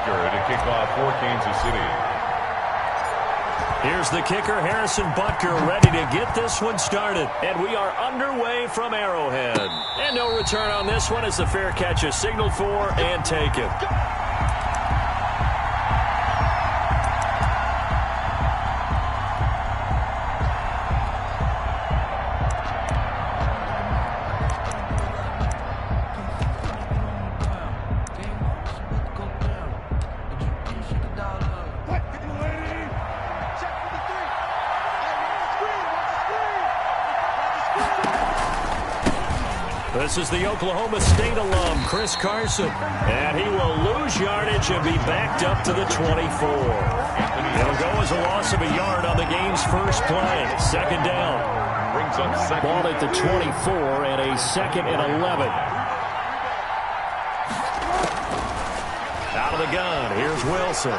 Butker to kick off for Kansas City. Here's the kicker, Harrison Butker, ready to get this one started. And we are underway from Arrowhead. And no return on this one as the fair catch is signaled for and taken. This is the Oklahoma State alum, Chris Carson. And he will lose yardage and be backed up to the 24. It'll go as a loss of a yard on the game's first play. Second down. Brings up second. Ball at the 24 and a 2nd and 11. Out of the gun, here's Wilson.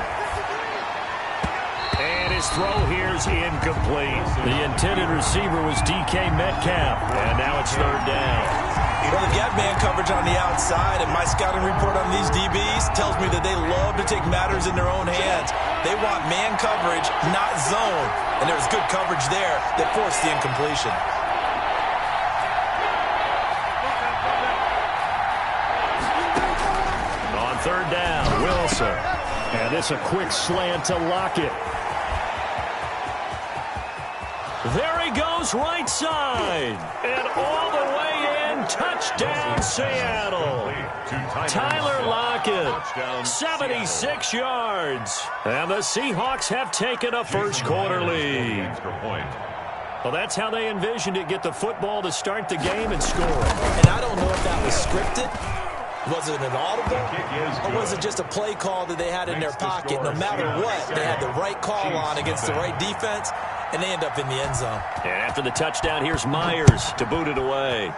And his throw here's incomplete. The intended receiver was DK Metcalf. And now it's third down. Well, they've got man coverage on the outside, and my scouting report on these DBs tells me that they love to take matters in their own hands. They want man coverage, not zone. And there was good coverage there that forced the incompletion. On third down, Wilson. And it's a quick slant to Lockett. There he goes, right side. And all the way in, touchdown Seattle. Tyler Lockett, 76 yards. And the Seahawks have taken a first quarter lead. Well, that's how they envisioned it, get the football to start the game and score. And I don't know if that was scripted. Was it an audible, or was it just a play call that they had in their pocket? No matter what, they had the right call on against the right defense, and they end up in the end zone. And after the touchdown, here's Myers to boot it away.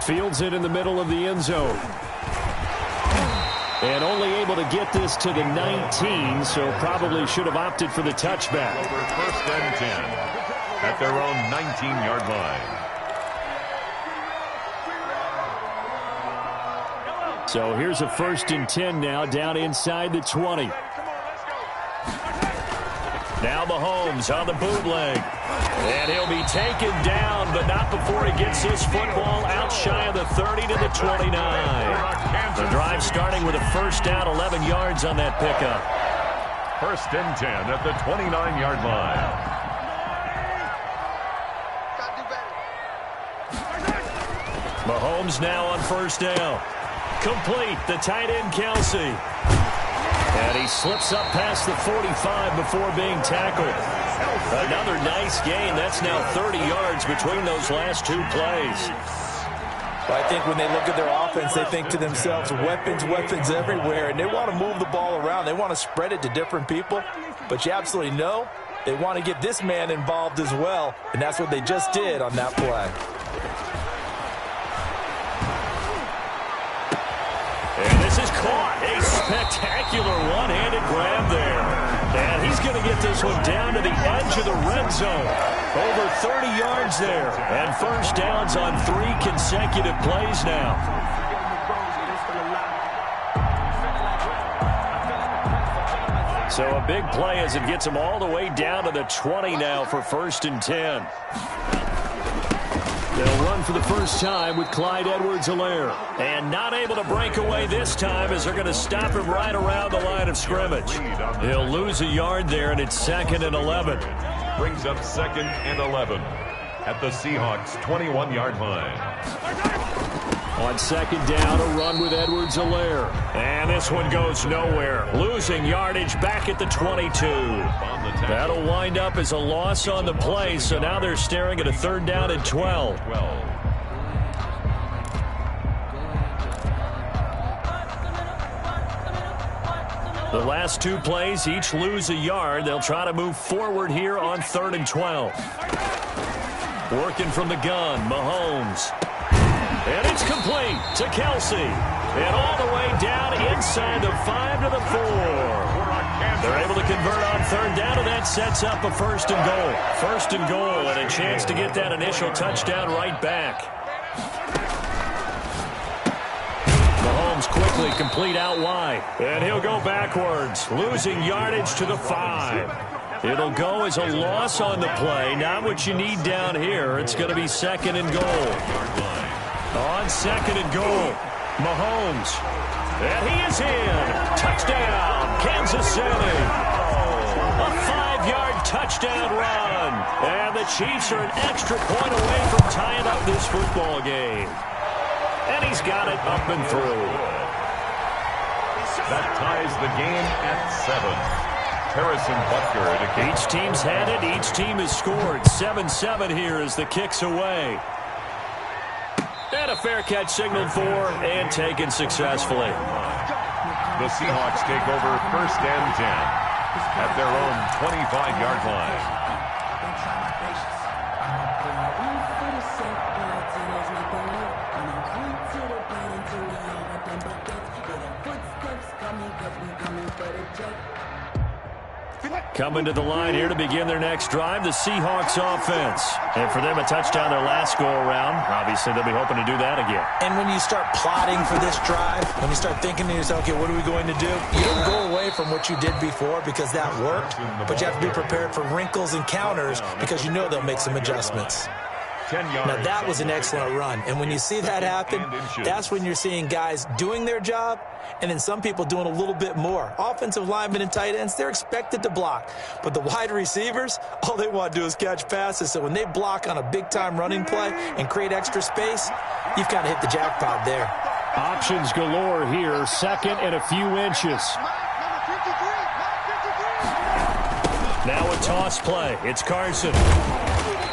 Fields it in the middle of the end zone. And only able to get this to the 19, so probably should have opted for the touchback. Over first and 10 at their own 19-yard line. So here's a 1st and 10 now, down inside the 20. Now Mahomes on the bootleg. And he'll be taken down, but not before he gets his football out shy of the 30 to the 29. The drive starting with a first down, 11 yards on that pickup. 1st and 10 at the 29-yard line. Mahomes now on first down. Complete, the tight end Kelsey. And he slips up past the 45 before being tackled. Another nice gain. That's now 30 yards between those last two plays. Well, I think when they look at their offense, they think to themselves, weapons, weapons everywhere, and they want to move the ball around. They want to spread it to different people, but you absolutely know they want to get this man involved as well, and that's what they just did on that play. And this is caught. A spectacular one-handed grab there. And he's going to get this one down to the edge of the red zone. Over 30 yards there. And first downs on 3 consecutive plays now. So a big play as it gets him all the way down to the 20 now for 1st and 10. They'll run for the first time with Clyde Edwards-Helaire. And not able to break away this time as they're going to stop him right around the line of scrimmage. He'll lose a yard there, and it's 2nd and 11. Brings up 2nd and 11 at the Seahawks' 21-yard line. On 2nd down, a run with Edwards-Helaire. And this one goes nowhere. Losing yardage back at the 22. That'll wind up as a loss on the play, so now they're staring at a 3rd down and 12. The last 2 plays each lose a yard. They'll try to move forward here on 3rd and 12. Working from the gun, Mahomes. And it's complete to Kelsey. And all the way down inside the 5 to the 4. They're able to convert on 3rd down, and that sets up a 1st and goal. 1st and goal, and a chance to get that initial touchdown right back. Mahomes quick quickly complete out wide. And he'll go backwards, losing yardage to the 5. It'll go as a loss on the play. Not what you need down here. It's going to be 2nd and goal. On 2nd and goal, Mahomes. And he is in. Touchdown, Kansas City. A 5-yard touchdown run. And the Chiefs are an extra point away from tying up this football game. And he's got it up and through. That ties the game at 7. Harrison Butker to kick. Each team's had it. Each team has scored. 7-7 here as the kick's away. And a fair catch signaled for and taken successfully. The Seahawks take over 1st and 10 at their own 25-yard line. Coming to the line here to begin their next drive, the Seahawks offense. And for them, a touchdown their last go-around. Obviously, they'll be hoping to do that again. And when you start plotting for this drive, when you start thinking to yourself, okay, what are we going to do? You don't go away from what you did before because that worked, but you have to be prepared for wrinkles and counters because you know they'll make some adjustments. Now, that was an excellent run. And when you see that happen, that's when you're seeing guys doing their job and then some people doing a little bit more. Offensive linemen and tight ends, they're expected to block. But the wide receivers, all they want to do is catch passes. So when they block on a big-time running play and create extra space, you've kind of hit the jackpot there. Options galore here, 2nd and a few inches. Now a toss play. It's Carson.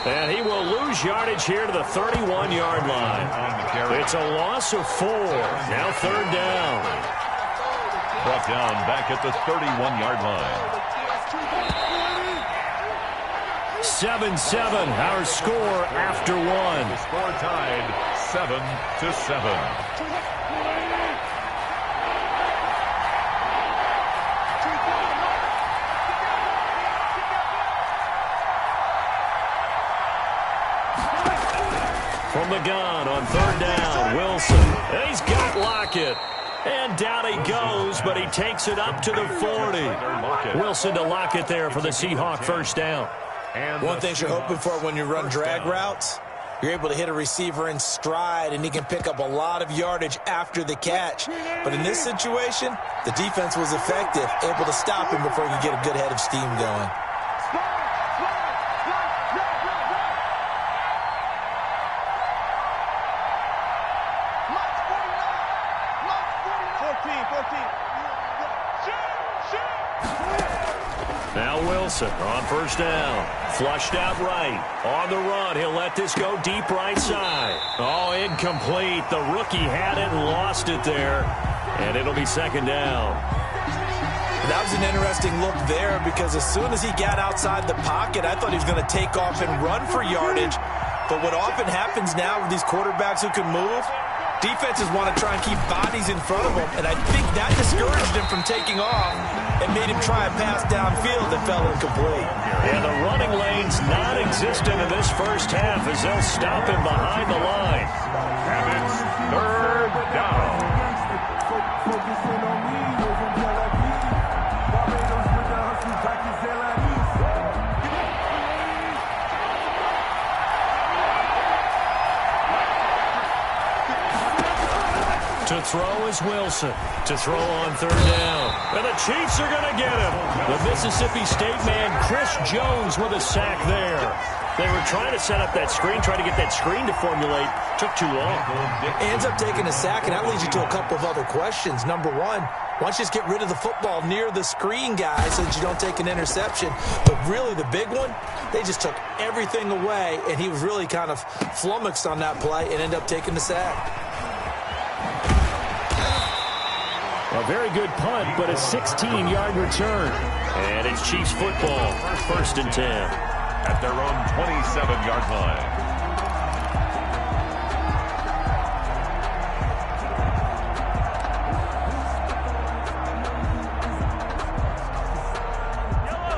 And he will lose yardage here to the 31-yard line. It's a loss of 4. Now 3rd down. Brought down back at the 31-yard line. 7-7, our score after 1. The score tied 7-7. From the gun on 3rd down, Wilson. And he's got Lockett. And down he goes, but he takes it up to the 40. Wilson to Lockett there for the Seahawk 1st down. One thing you're hoping for when you run drag routes, you're able to hit a receiver in stride, and he can pick up a lot of yardage after the catch. But in this situation, the defense was effective, able to stop him before he could get a good head of steam going. Now Wilson on 1st down. Flushed out right. On the run. He'll let this go deep right side. Oh, incomplete. The rookie had it and lost it there. And it'll be 2nd down. That was an interesting look there because as soon as he got outside the pocket, I thought he was going to take off and run for yardage. But what often happens now with these quarterbacks who can move, defenses want to try and keep bodies in front of them, and I think that discouraged him from taking off and made him try a pass downfield that fell incomplete. And the running lane's non-existent in this 1st half as they'll stop him behind the line. And it's 3rd down. To throw is Wilson. To throw on 3rd down. And the Chiefs are going to get him. The Mississippi State man, Chris Jones, with a sack there. They were trying to set up that screen, trying to get that screen to formulate. Took too long. Ends up taking a sack, and that leads you to a couple of other questions. Number one, why don't you just get rid of the football near the screen guy so that you don't take an interception? But really the big one, they just took everything away, and he was really kind of flummoxed on that play and ended up taking the sack. A very good punt, but a 16-yard return. And it's Chiefs football, 1st and 10. At their own 27-yard line.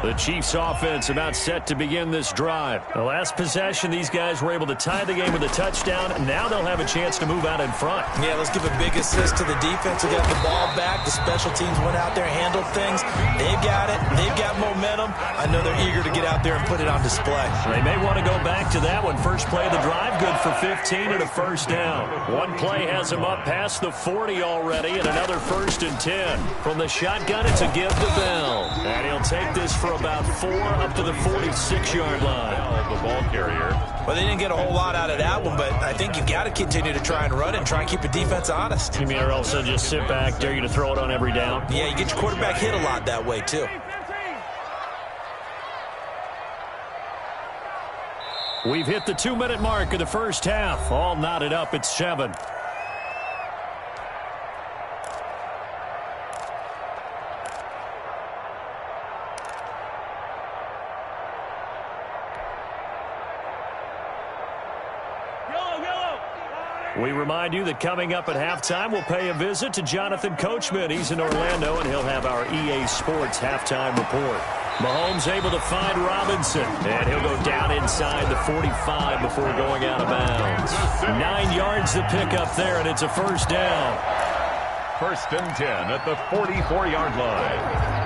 The Chiefs offense about set to begin this drive. The last possession, these guys were able to tie the game with a touchdown. Now they'll have a chance to move out in front. Yeah, let's give a big assist to the defense who got the ball back. The special teams went out there and handled things. They've got it. They've got momentum. I know they're eager to get out there and put it on display. They may want to go back to that one. First play of the drive, good for 15 and a first down. One play has him up past the 40 already, and another 1st and 10. From the shotgun, it's a give to Bell. And he'll take this for about 4 up to the 46-yard line. The ball carrier. Well, they didn't get a whole lot out of that one, but I think you've got to continue to try and run and try and keep the defense honest. You mean or also just sit back, dare you to throw it on every down? Yeah, you get your quarterback hit a lot that way, too. We've hit the 2-minute mark of the first half. All knotted up at 7. We remind you that coming up at halftime, we'll pay a visit to Jonathan Coachman. He's in Orlando, and he'll have our EA Sports halftime report. Mahomes able to find Robinson, and he'll go down inside the 45 before going out of bounds. 9 yards to pick up there, and it's a first down. 1st and 10 at the 44-yard line.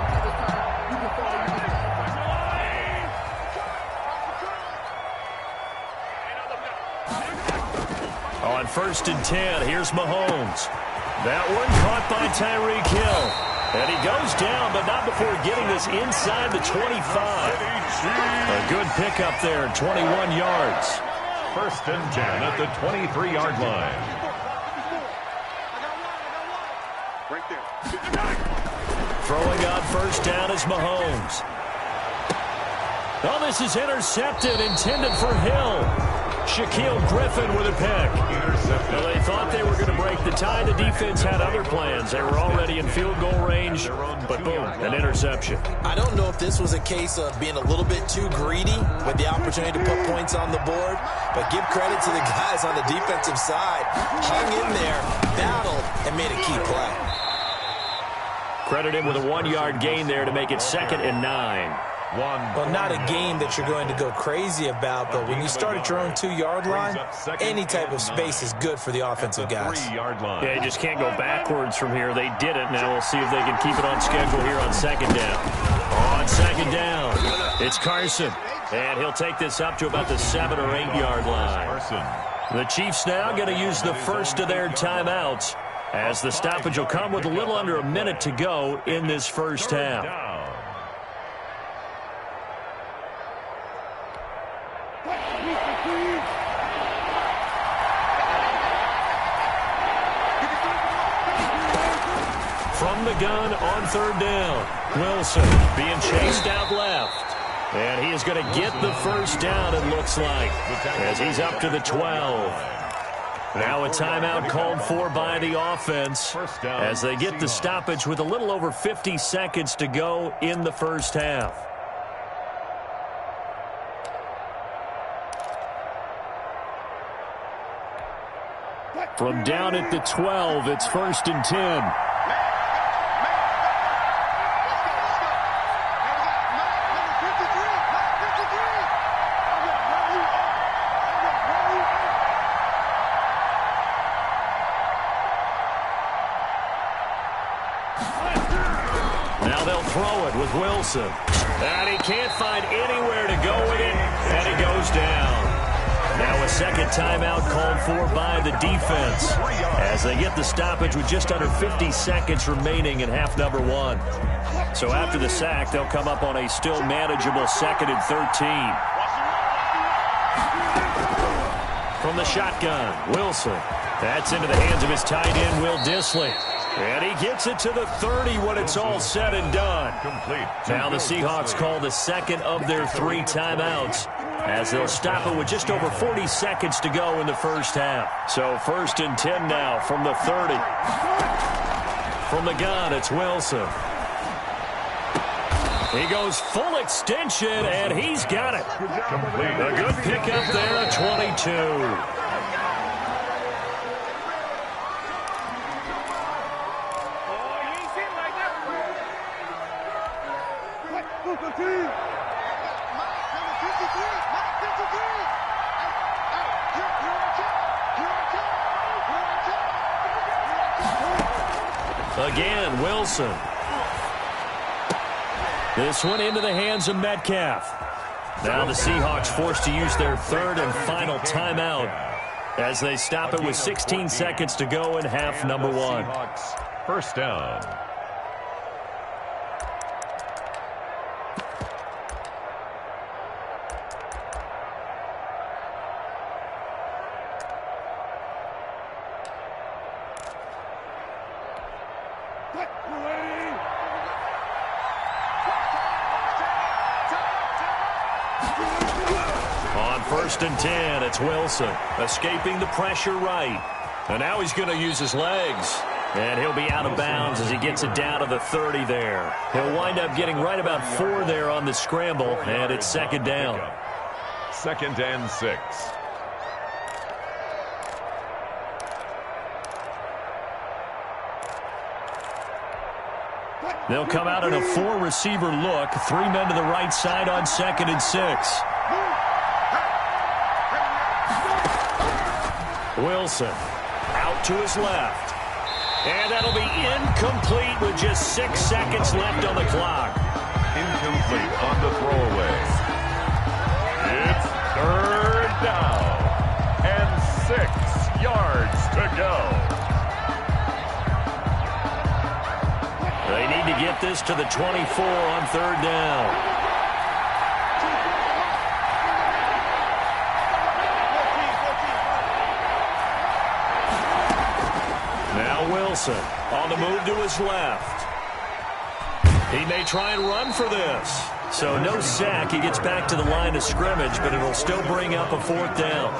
On 1st and 10, here's Mahomes. That one caught by Tyreek Hill. And he goes down, but not before getting this inside the 25. A good pickup there, 21 yards. 1st and 10 at the 23-yard line. Throwing on 1st down is Mahomes. Oh, this is intercepted, intended for Hill. Shaquille Griffin with a pick. Well, they thought they were going to break the tie. The defense had other plans. They were already in field goal range, but boom, an interception. I don't know if this was a case of being a little bit too greedy with the opportunity to put points on the board, but give credit to the guys on the defensive side. Hung in there, battled, and made a key play. Credit him with a 1-yard gain there to make it 2nd and 9. Well, not a game that you're going to go crazy about, but when you start at your own 2-yard line, any type of space is good for the offensive guys. Yeah, you just can't go backwards from here. They did it. Now we'll see if they can keep it on schedule here on 2nd down. On 2nd down, it's Carson. And he'll take this up to about the 7- or 8-yard line. The Chiefs now going to use the first of their timeouts, as the stoppage will come with a little under a minute to go in this first half. From the gun on 3rd down, Wilson being chased out left. And he is going to get the first down, it looks like, as he's up to the 12. Now a timeout called for by the offense as they get the stoppage with a little over 50 seconds to go in the first half. From down at the 12, it's 1st and 10. Now they'll throw it with Wilson. And he can't find anywhere to go with it, and he goes down. Now a second timeout called for by the defense as they get the stoppage with just under 50 seconds remaining in half number 1. So after the sack, they'll come up on a still manageable 2nd and 13. From the shotgun, Wilson. That's into the hands of his tight end, Will Dissly. And he gets it to the 30 when it's all said and done. Now the Seahawks call the second of their 3 timeouts, as they'll stop it with just over 40 seconds to go in the first half. So 1st and 10 now from the 30. From the gun, it's Wilson. He goes full extension, and he's got it. A good pickup there at 22. Again, Wilson. This one into the hands of Metcalf. Now the Seahawks forced to use their third and final timeout as they stop it with 16 seconds to go in half number one. Seahawks first down. On 1st and 10, it's Wilson escaping the pressure right. And now he's going to use his legs. And he'll be out of bounds as he gets it down to the 30 there. He'll wind up getting right about 4 there on the scramble, and it's 2nd down. 2nd and 6. They'll come out in a 4-receiver look. 3 men to the right side on 2nd and 6. Wilson out to his left. And that'll be incomplete with just 6 seconds left on the clock. Incomplete on the throwaway. It's 3rd down and 6 yards to go. They need to get this to the 24 on 3rd down. Now Wilson on the move to his left. He may try and run for this. So no sack. He gets back to the line of scrimmage, but it'll still bring up a 4th down.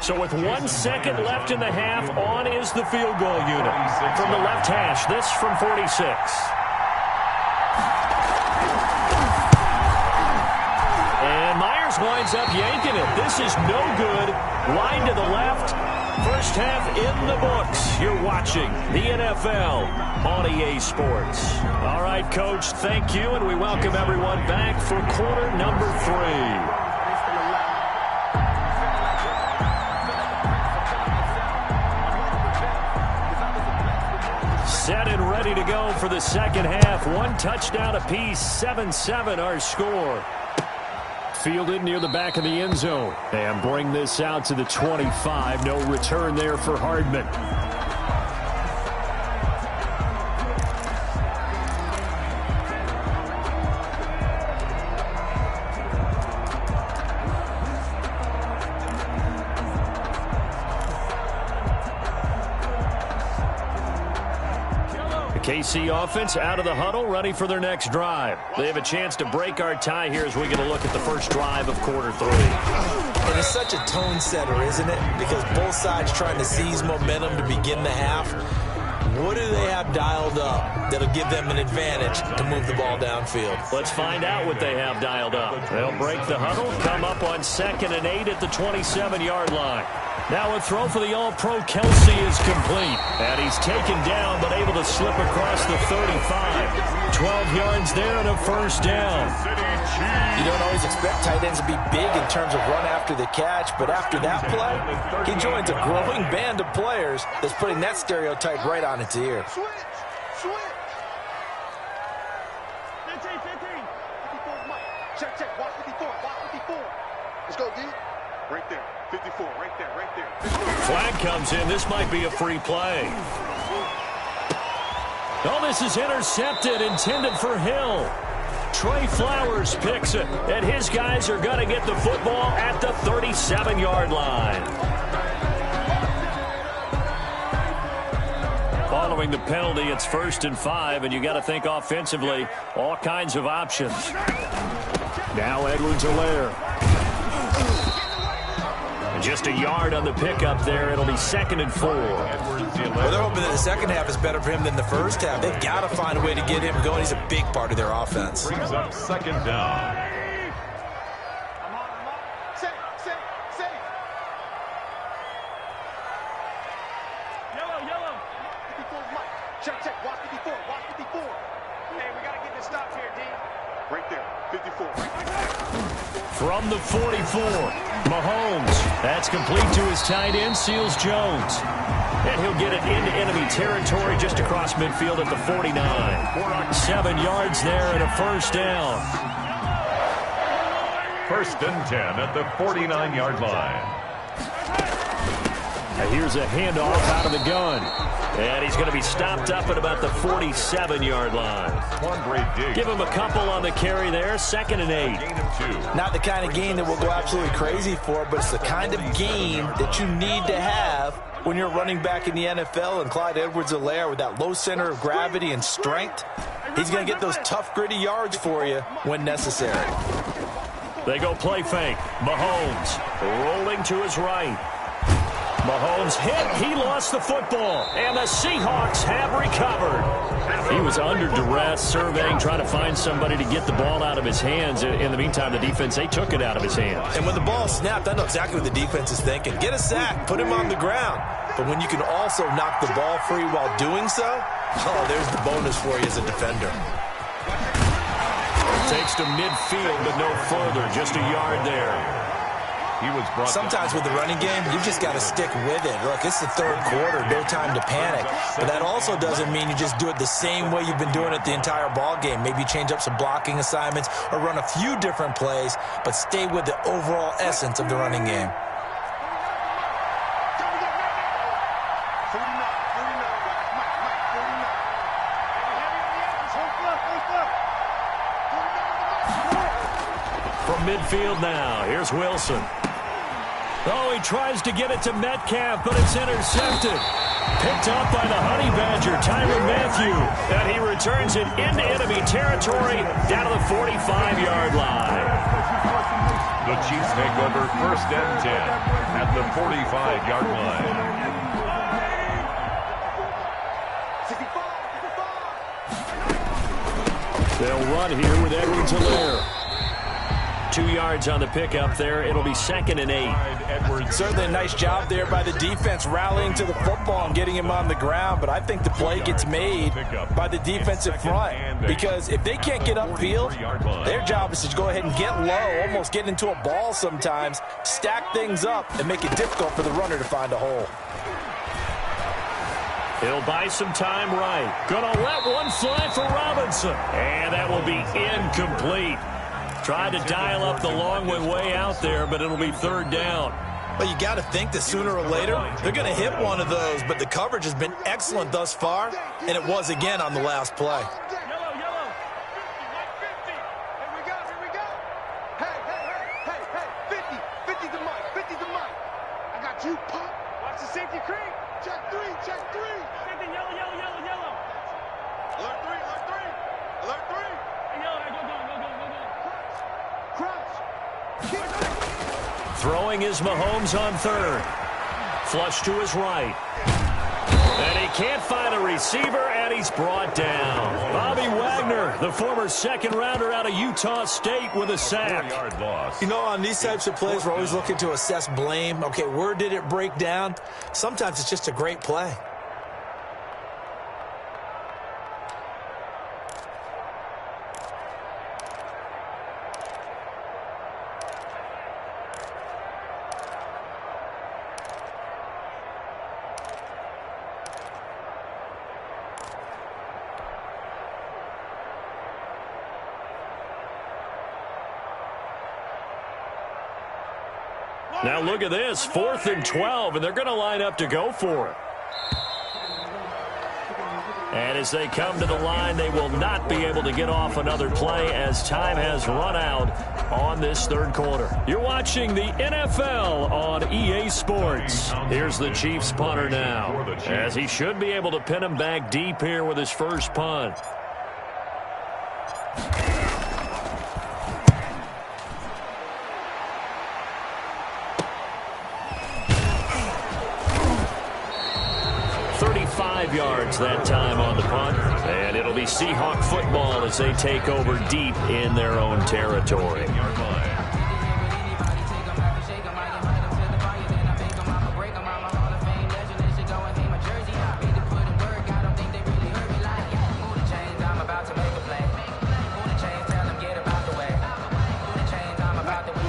So with 1 second left in the half, on is the field goal unit. From the left hash, this from 46. And Myers winds up yanking it. This is no good. Wide to the left. First half in the books. You're watching the NFL on EA Sports. All right, Coach, thank you, and we welcome everyone back for quarter number 3. Set and ready to go for the second half. 1 touchdown apiece, 7-7 our score. Fielded near the back of the end zone. And bring this out to the 25. No return there for Hardman. KC offense out of the huddle, ready for their next drive. They have a chance to break our tie here as we get a look at the first drive of quarter 3. And it's such a tone setter, isn't it? Because both sides trying to seize momentum to begin the half. What do they have dialed up that'll give them an advantage to move the ball downfield? Let's find out what they have dialed up. They'll break the huddle, come up on 2nd and 8 at the 27-yard line. Now a throw for the All-Pro Kelsey is complete. And he's taken down but able to slip across the 35. 12 yards there and a first down. You don't always expect tight ends to be big in terms of run after the catch, but after that play, he joins a growing band of players that's putting that stereotype right on its ear. Switch. 15. 54 Mike. Check. Watch 54. Let's go, D. Right there. 54. Right there. Flag comes in. This might be a free play. Oh, this is intercepted, intended for Hill. Trey Flowers picks it, and his guys are going to get the football at the 37-yard line. Following the penalty, it's 1st and 5, and you got to think offensively, all kinds of options. Now Edwards-Helaire. Just a yard on the pickup there. It'll be 2nd and 4. Well, they're hoping that the second half is better for him than the first half. They've got to find a way to get him going. He's a big part of their offense. Brings up 2nd down. Safe. Yellow. 54 Mike. Check. Watch 54. Hey, we got to get this stop here, D. Right there. 54. From the 44, Mahomes. That's complete to his tight end, Seals Jones. And he'll get it into enemy territory just across midfield at the 49. 7 yards there and a first down. First and 10 at the 49-yard line. Now here's a handoff out of the gun. And he's going to be stopped up at about the 47-yard line. One great dig. Give him a couple on the carry there. 2nd and 8. Gain of 2. Not the kind of game that we'll go absolutely crazy for, but it's the kind of game that you need to have when you're running back in the NFL. And Clyde Edwards-Helaire, with that low center of gravity and strength, he's going to get those tough, gritty yards for you when necessary. They go play fake. Mahomes rolling to his right. Mahomes hit. He lost the football. And the Seahawks have recovered. He was under duress, surveying, trying to find somebody to get the ball out of his hands. In the meantime, the defense, they took it out of his hands. And when the ball snapped, I know exactly what the defense is thinking. Get a sack. Put him on the ground. But when you can also knock the ball free while doing so, oh, there's the bonus for you as a defender. Takes to midfield, but no further. Just a yard there. He was brought Sometimes with the running game, you just got to stick with it. Look, it's the 3rd quarter, no time to panic. But that also doesn't mean you just do it the same way you've been doing it the entire ball game. Maybe change up some blocking assignments or run a few different plays, but stay with the overall essence of the running game. From midfield now, here's Wilson. Oh, he tries to get it to Metcalf, but it's intercepted. Picked up by the Honey Badger, Tyrann Mathieu. And he returns it into enemy territory down to the 45-yard line. The Chiefs take over 1st and 10 at the 45-yard line. 65. They'll run here with Edwards-Helaire. 2 yards on the pickup there. It'll be 2nd and 8. Certainly a nice job there by the defense rallying to the football and getting him on the ground, but I think the play gets made by the defensive front, because if they can't get upfield, their job is to go ahead and get low, almost get into a ball sometimes, stack things up, and make it difficult for the runner to find a hole. He'll buy some time right. Gonna let one fly for Robinson. And that will be incomplete. Tried to dial up the long way out there, but it'll be 3rd down. Well, you got to think that sooner or later they're going to hit one of those, but the coverage has been excellent thus far, and it was again on the last play. Yellow, yellow. 50, 50. Here we go, here we go. Hey, 50. 50 to Mike, 50 to Mike. I got you, pop. Watch the safety creep. Check 3, check 3. 50, yellow. Alert 3. Hey, yellow, go. Crouch. Throwing is Mahomes on 3rd. Flush to his right. And he can't find a receiver, and he's brought down. Bobby Wagner, the former 2nd rounder out of Utah State, with a sack. 4-yard loss. You know, on these types of plays, we're always looking to assess blame. Okay, where did it break down? Sometimes it's just a great play. Now look at this, 4th and 12, and they're going to line up to go for it. And as they come to the line, they will not be able to get off another play as time has run out on this 3rd quarter. You're watching the NFL on EA Sports. Here's the Chiefs punter now, as he should be able to pin him back deep here with his first punt. Yards that time on the punt, and it'll be Seahawk football as they take over deep in their own territory.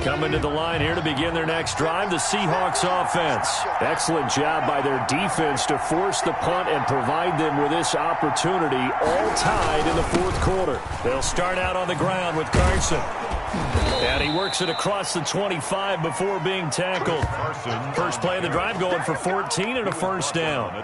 Coming coming to the line here to begin their next drive, the Seahawks offense. Excellent job by their defense to force the punt and provide them with this opportunity, all tied in the fourth quarter. They'll start out on the ground with Carson. And he works it across the 25 before being tackled. First play of the drive going for 14 and a first down.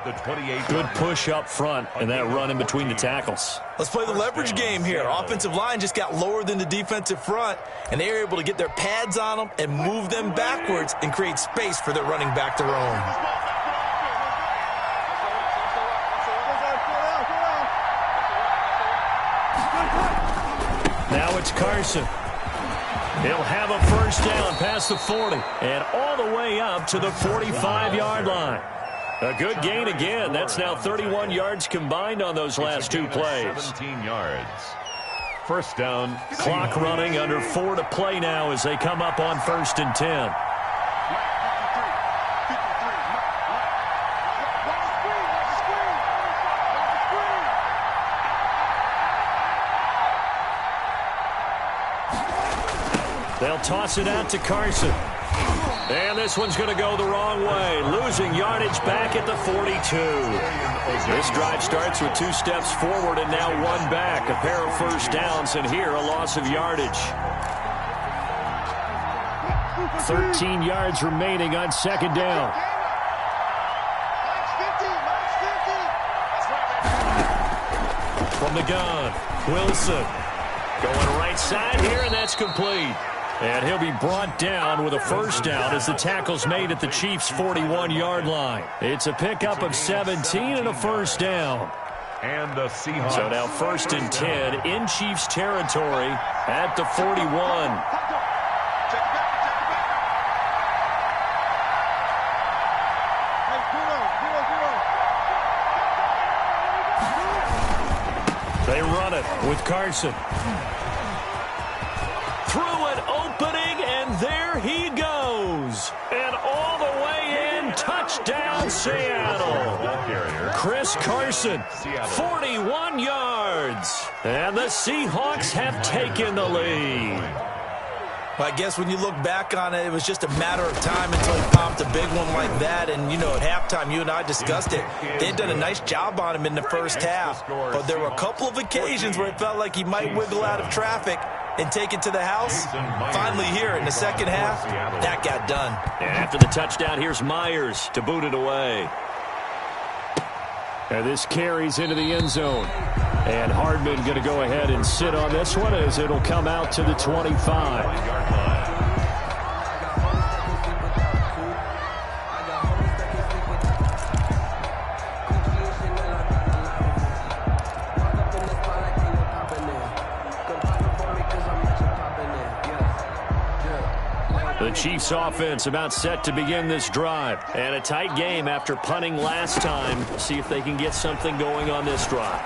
Good push up front and that run in between the tackles. Let's play the leverage game here. Offensive line just got lower than the defensive front, and they were able to get their pads on them and move them backwards and create space for their running back to roam. Now it's Carson. He'll have a first down past the 40 and all the way up to the 45-yard line. A good gain again. That's now 31 yards combined on those last two plays. 17 yards. First down. Clock running, under 4 to play now as they come up on 1st and 10. They'll toss it out to Carson. And this one's going to go the wrong way, losing yardage back at the 42. This drive starts with 2 steps forward and now 1 back. A pair of first downs, and here a loss of yardage. 13 yards remaining on 2nd down. From the gun, Wilson. Going right side here, and that's complete. And he'll be brought down with a first down as the tackle's made at the Chiefs' 41-yard line. It's a pickup of 17 and a first down. And the Seahawks. So now 1st and 10 in Chiefs territory at the 41. They run it with Carson. Through an opening, and there he goes. And all the way in, touchdown Seattle. Chris Carson, 41 yards. And the Seahawks have taken the lead. Well, I guess when you look back on it, it was just a matter of time until he popped a big one like that. And, you know, at halftime, you and I discussed it. They'd done a nice job on him in the first half. But there were a couple of occasions where it felt like he might wiggle out of traffic and take it to the house. Finally here in the second half, that got done. And after the touchdown, here's Myers to boot it away. And this carries into the end zone. And Hardman going to go ahead and sit on this one as it'll come out to the 25. The Chiefs offense about set to begin this drive. And a tight game after punting last time. See if they can get something going on this drive.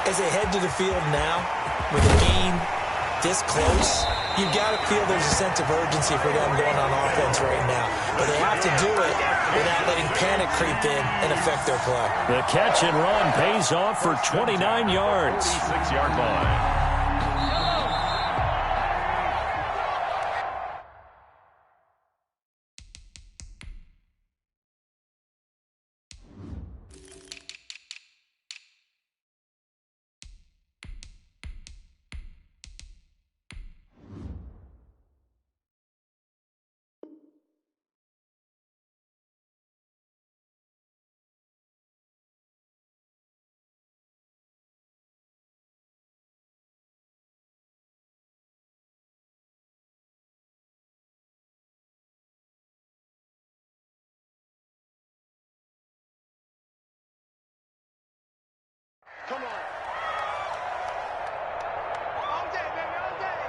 As they head to the field now, with the game this close, you've got to feel there's a sense of urgency for them going on offense right now. But they have to do it without letting panic creep in and affect their play. The catch and run pays off for 29 yards. 6-yard line. Come on. All day, baby, all day.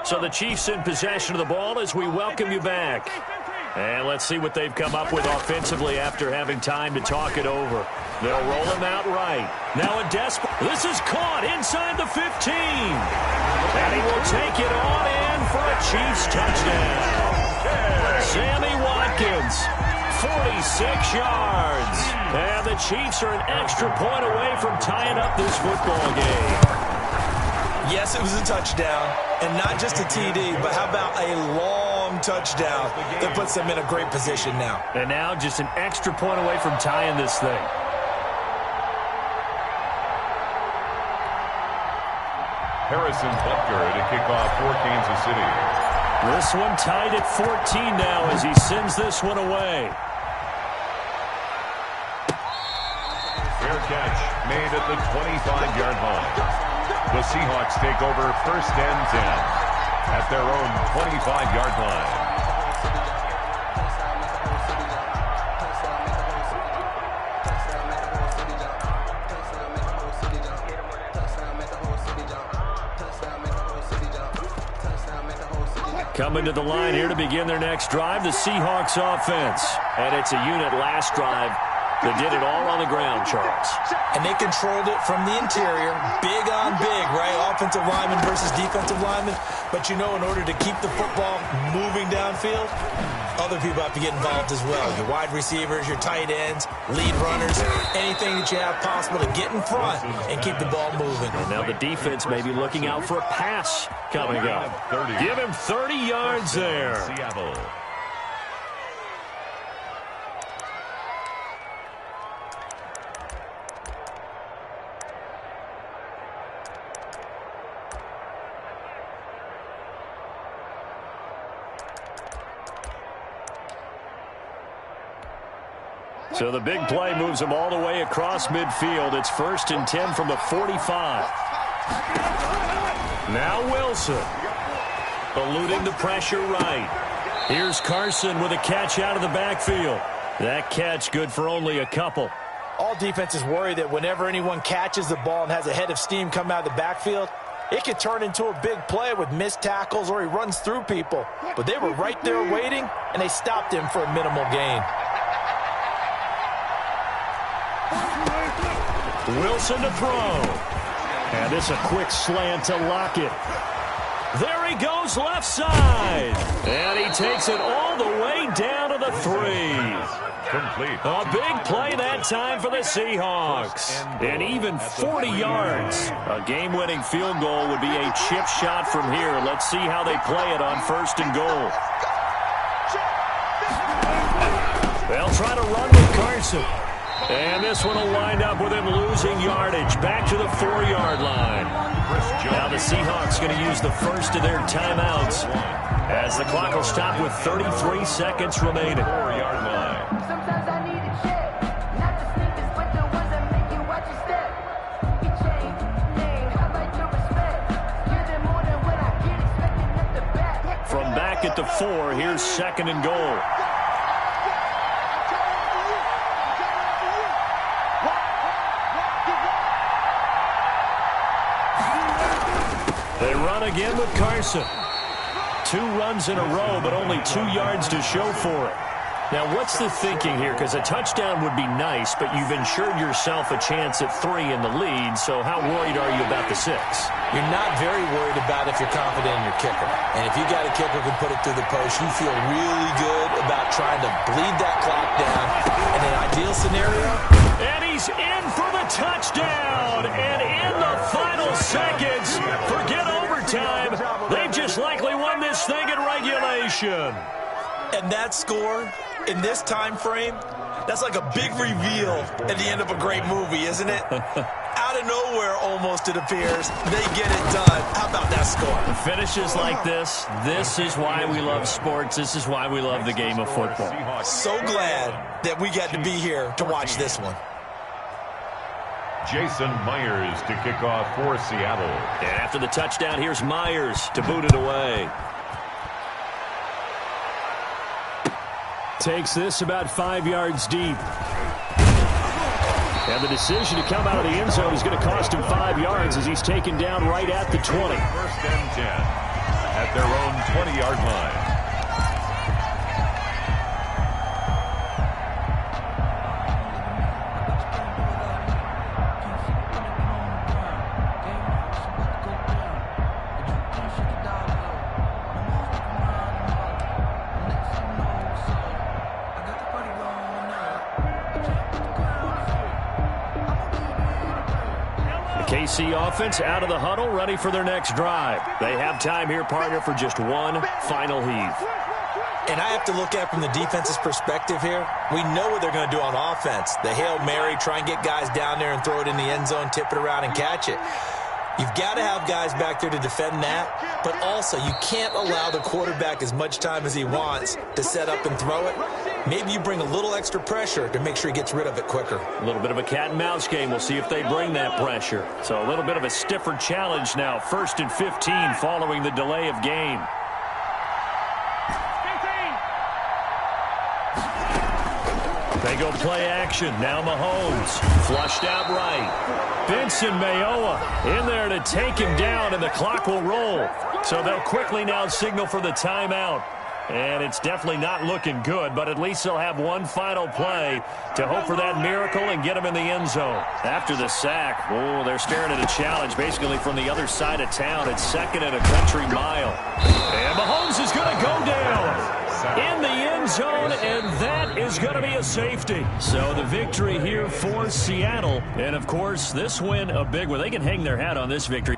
So the Chiefs in possession of the ball as we welcome you back. And let's see what they've come up with offensively after having time to talk it over. They'll roll him out right. Now a desperate. This is caught inside the 15. And he will take it on in for a Chiefs touchdown. Sammy Watkins, 46 yards. And the Chiefs are an extra point away from tying up this football game. Yes, it was a touchdown, and not just a TD, but how about a long touchdown that puts them in a great position now. And now just an extra point away from tying this thing. Harrison Butker to kick off for Kansas City. This one tied at 14 now as he sends this one away. Fair catch made at the 25-yard line. The Seahawks take over first and 10 at their own 25-yard line. Coming to the line here to begin their next drive, the Seahawks offense. And it's a unit last drive that did it all on the ground, Charles. And they controlled it from the interior, big on big, right? Offensive lineman versus defensive lineman. But you know, in order to keep the football moving downfield, other people have to get involved as well. Your wide receivers, your tight ends, lead runners, anything that you have possible to get in front and keep the ball moving. And now the defense may be looking out for a pass coming up. Give him 30 yards there. Seattle. So the big play moves him all the way across midfield. It's 1st and 10 from the 45. Now Wilson. Eluding the pressure right. Here's Carson with a catch out of the backfield. That catch good for only a couple. All defenses worry that whenever anyone catches the ball and has a head of steam come out of the backfield, it could turn into a big play with missed tackles or he runs through people. But they were right there waiting, and they stopped him for a minimal gain. Wilson to throw. And this a quick slant to Lockett. There he goes left side. And he takes it all the way down to the 3. Complete. A big play that time for the Seahawks. And even 40 yards. A game-winning field goal would be a chip shot from here. Let's see how they play it on 1st and goal. They'll try to run with Carson. And this one will wind up with him losing yardage back to the 4-yard line. Now the Seahawks going to use the first of their timeouts as the clock will stop with 33 seconds remaining. 4-yard line. Sometimes I need a check, not the sneakers, but the ones that make you watch your step. You change, name, I like your respect. Give them more than what I get, expecting at the back. From back at the 4, here's 2nd and goal. They run again with Carson. 2 runs in a row, but only 2 yards to show for it. Now, what's the thinking here? Because a touchdown would be nice, but you've ensured yourself a chance at 3 in the lead, so how worried are you about the 6? You're not very worried about if you're confident in your kicker. And if you got a kicker who can put it through the post, you feel really good about trying to bleed that clock down. In an ideal scenario. And he's in for the touchdown. And in the final seconds, forget overtime. They've just likely won this thing in regulation. And that score in this time frame, that's like a big reveal at the end of a great movie, isn't it? Out of nowhere, almost, it appears, they get it done. How about that score? Finishes like this is why we love sports. This is why we love the game of football. So glad that we got to be here to watch this one. Jason Myers to kick off for Seattle. And after the touchdown, here's Myers to boot it away. Takes this about 5 yards deep. And the decision to come out of the end zone is going to cost him 5 yards as he's taken down right at the 20. 1st and 10 at their own 20-yard line. The KC offense out of the huddle, ready for their next drive. They have time here, partner, for just one final heave. And I have to look at it from the defense's perspective here. We know what they're going to do on offense. The Hail Mary, try and get guys down there and throw it in the end zone, tip it around and catch it. You've got to have guys back there to defend that, but also you can't allow the quarterback as much time as he wants to set up and throw it. Maybe you bring a little extra pressure to make sure he gets rid of it quicker. A little bit of a cat and mouse game. We'll see if they bring that pressure. So a little bit of a stiffer challenge now. 1st and 15 following the delay of game. They go play action. Now Mahomes. Flushed out right. Benson Mayoa in there to take him down, and the clock will roll. So they'll quickly now signal for the timeout. And it's definitely not looking good, but at least they'll have one final play to hope for that miracle and get him in the end zone. After the sack, oh, they're staring at a challenge basically from the other side of town. It's 2nd and a country mile. And Mahomes is going to go down in the end zone, and that is going to be a safety. So the victory here for Seattle. And, of course, this win a big one. They can hang their hat on this victory.